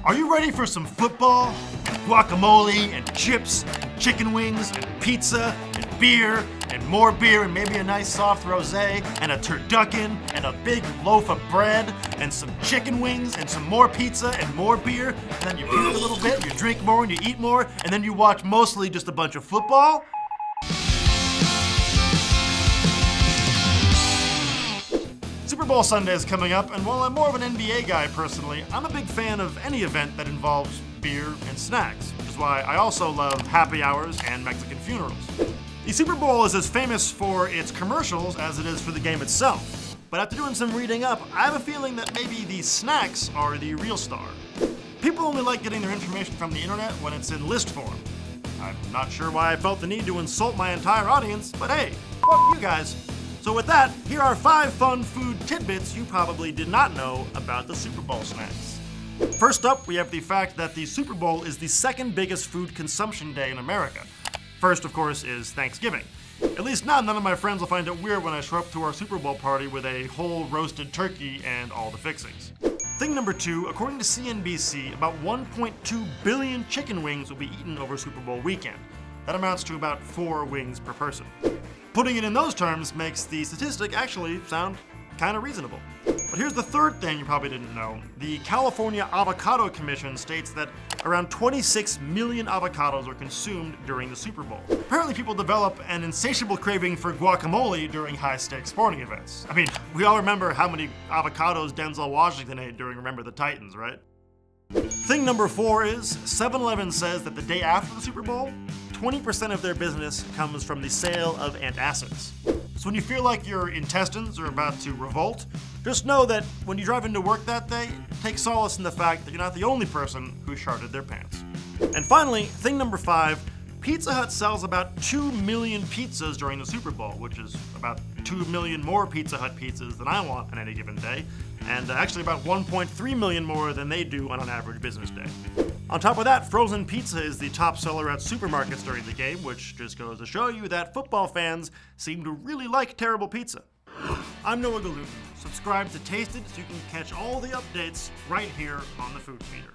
Are you ready for some football, and guacamole, and chips, and chicken wings, and pizza, and beer, and more beer, and maybe a nice soft rosé, and a turducken, and a big loaf of bread, and some chicken wings, and some more pizza, and more beer, and then you eat a little bit, you drink more, and you eat more, and then you watch mostly just a bunch of football? Super Bowl Sunday is coming up, and while I'm more of an NBA guy personally, I'm a big fan of any event that involves beer and snacks, which is why I also love happy hours and Mexican funerals. The Super Bowl is as famous for its commercials as it is for the game itself, but after doing some reading up, I have a feeling that maybe the snacks are the real star. People only like getting their information from the internet when it's in list form. I'm not sure why I felt the need to insult my entire audience, but hey, fuck you guys. So with that, here are 5 fun food tidbits you probably did not know about the Super Bowl snacks. First up, we have the fact that the Super Bowl is the second biggest food consumption day in America. First, of course, is Thanksgiving. At least now, none of my friends will find it weird when I show up to our Super Bowl party with a whole roasted turkey and all the fixings. Thing number 2, according to CNBC, about 1.2 billion chicken wings will be eaten over Super Bowl weekend. That amounts to about 4 wings per person. Putting it in those terms makes the statistic actually sound kind of reasonable. But here's the third thing you probably didn't know. The California Avocado Commission states that around 26 million avocados are consumed during the Super Bowl. Apparently people develop an insatiable craving for guacamole during high-stakes sporting events. I mean, we all remember how many avocados Denzel Washington ate during Remember the Titans, right? Thing number 4 is 7-Eleven says that the day after the Super Bowl, 20% of their business comes from the sale of antacids. So when you feel like your intestines are about to revolt, just know that when you drive into work that day, take solace in the fact that you're not the only person who sharted their pants. And finally, thing number 5, Pizza Hut sells about 2 million pizzas during the Super Bowl, which is about 2 million more Pizza Hut pizzas than I want on any given day, and actually about 1.3 million more than they do on an average business day. On top of that, frozen pizza is the top seller at supermarkets during the game, which just goes to show you that football fans seem to really like terrible pizza. I'm Noah Galoob. Subscribe to Tasted so you can catch all the updates right here on the Food Feeder.